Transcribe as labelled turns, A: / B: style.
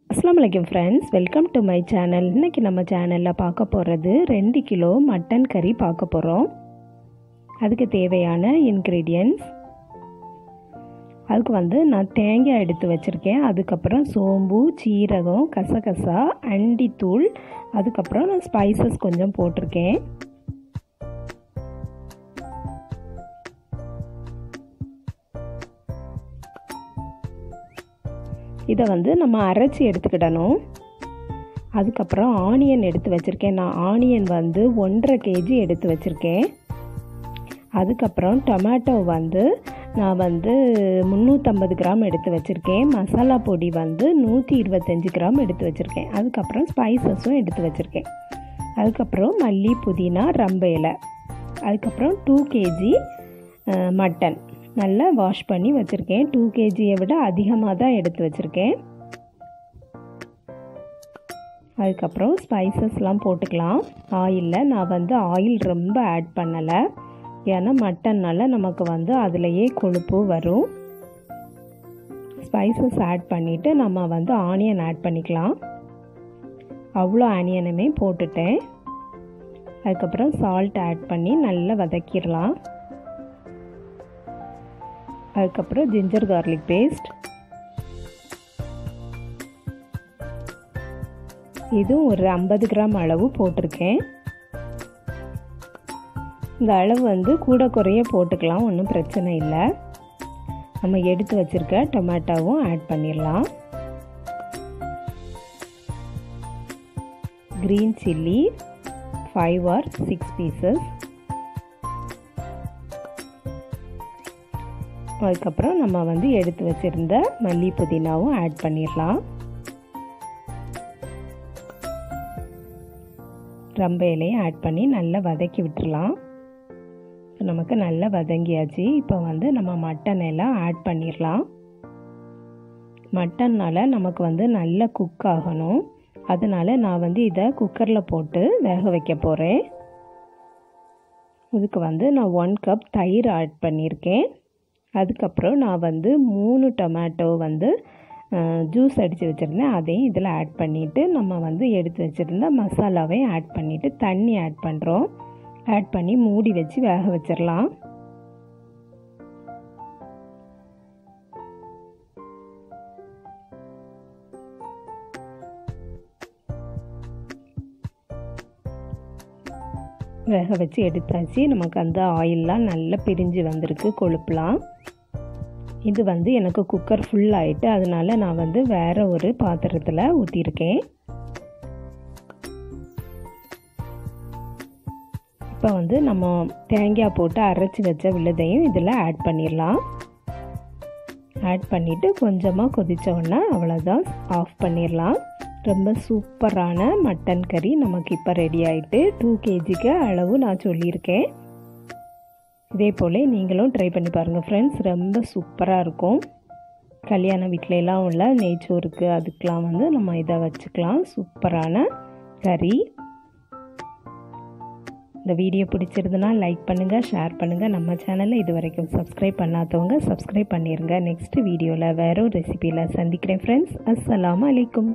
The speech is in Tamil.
A: अस्सलाम वालेकुम friends, welcome to my channel. இன்றைக்கி நம்ம சேனலில் பார்க்க போகிறது 2 கிலோ மட்டன் கறி பார்க்க போகிறோம். அதுக்கு தேவையான இன்க்ரீடியன்ட்ஸ், அதுக்கு நான் தேங்காய் எடுத்து வச்சுருக்கேன். அதுக்கப்புறம் சோம்பு, சீரகம், கசகசா, அண்டித்தூள், அதுக்கப்புறம் நான் ஸ்பைசஸ் கொஞ்சம் போட்டிருக்கேன். இதை நம்ம அரைச்சி எடுத்துக்கிடணும். அதுக்கப்புறம் ஆனியன் எடுத்து வச்சுருக்கேன். நான் ஆனியன் 1.5 kg எடுத்து வச்சுருக்கேன். அதுக்கப்புறம் டொமேட்டோ நான் 350 கிராம் எடுத்து வச்சுருக்கேன். மசாலா பொடி 125 கிராம் எடுத்து வச்சுருக்கேன். அதுக்கப்புறம் ஸ்பைசஸும் எடுத்து வச்சுருக்கேன். அதுக்கப்புறம் மல்லி, புதினா, ரம்ப இலை, அதுக்கப்புறம் 2 kg மட்டன் நல்லா வாஷ் பண்ணி வச்சுருக்கேன். 2 kgயை விட அதிகமாக தான் எடுத்து வச்சுருக்கேன். அதுக்கப்புறம் ஸ்பைசஸ்லாம் போட்டுக்கலாம். ஆயிலில் நான் ஆயில் ரொம்ப ஆட் பண்ணலை, ஏன்னா மட்டன்னால் நமக்கு அதிலையே கொழுப்பு வரும். ஸ்பைசஸ் ஆட் பண்ணிவிட்டு நம்ம ஆனியன் ஆட் பண்ணிக்கலாம். அவ்வளோ ஆனியனுமே போட்டுட்டேன். அதுக்கப்புறம் சால்ட் ஆட் பண்ணி நல்லா வதக்கிடலாம். அதுக்கப்புறம் ஜிஞ்சர் கார்லிக் பேஸ்ட், இதுவும் ஒரு 50 கிராம் அளவு போட்டிருக்கேன். இந்த அளவு கூட குறைய போட்டுக்கலாம், ஒன்றும் பிரச்சனை இல்லை. நம்ம எடுத்து வச்சுருக்க டொமேட்டோவும் ஆட் பண்ணிடலாம். Green chilli 5 or 6 pieces. அதுக்கப்புறம் நம்ம எடுத்து வச்சுருந்த மல்லி, புதினாவும் ஆட் பண்ணிடலாம். ரம்ப இலையும் ஆட் பண்ணி நல்லா வதக்கி விட்டுடலாம். நமக்கு நல்லா வதங்கியாச்சு. இப்போ நம்ம மட்டன் எல்லாம் ஆட் பண்ணிடலாம். மட்டன்னால் நமக்கு நல்லா குக் ஆகணும். அதனால் நான் இதை குக்கரில் போட்டு வேக வைக்க போகிறேன். இதுக்கு நான் 1 கப் தயிர் ஆட் பண்ணியிருக்கேன். அதுக்கப்புறம் நான் 3 டொமேட்டோ ஜூஸ் அடித்து வச்சுருந்தேன். அதையும் இதில் ஆட் பண்ணிவிட்டு நம்ம எடுத்து வச்சுருந்த மசாலாவையும் ஆட் பண்ணிவிட்டு தண்ணி ஆட் பண்ணுறோம். ஆட் பண்ணி மூடி வச்சு வேக வச்சிடலாம். வேக வச்சு எடுத்தாச்சு. நமக்கு அந்த ஆயிலெலாம் நல்லா பிரிஞ்சு வந்திருக்கு, கொழுப்புலாம். இது எனக்கு குக்கர் ஃபுல் ஆகிட்டு, அதனால நான் வேறு ஒரு பாத்திரத்தில் ஊற்றிருக்கேன். இப்போ நம்ம தேங்காய் போட்டு அரைச்சி வச்ச விழுதையும் இதில் ஆட் பண்ணிடலாம். ஆட் பண்ணிவிட்டு கொஞ்சமாக கொதித்த உடனே அவ்வளோதான், ஆஃப் பண்ணிடலாம். ரொம்ப சூப்பரான மட்டன் கறி நமக்கு இப்போ ரெடி ஆகிட்டு. 2 kgக்கு அளவு நான் சொல்லியிருக்கேன். இதே போல் நீங்களும் ட்ரை பண்ணி பாருங்கள் ஃப்ரெண்ட்ஸ், ரொம்ப சூப்பராக இருக்கும். கல்யாண வீட்டிலலாம் உள்ள நெய்ச்சோறுக்கு அதுக்கெலாம் நம்ம இதை வச்சுக்கலாம். சூப்பரான கறி. இந்த வீடியோ பிடிச்சிருந்துன்னா லைக் பண்ணுங்கள், ஷேர் பண்ணுங்கள். நம்ம சேனலில் இது வரைக்கும் சப்ஸ்கிரைப் பண்ணாதவங்க சப்ஸ்கிரைப் பண்ணிடுங்க. நெக்ஸ்ட் வீடியோவில் வேறு ஒரு ரெசிபியில் சந்திக்கிறேன் ஃப்ரெண்ட்ஸ். அஸ்ஸலாமு அலைக்கும்.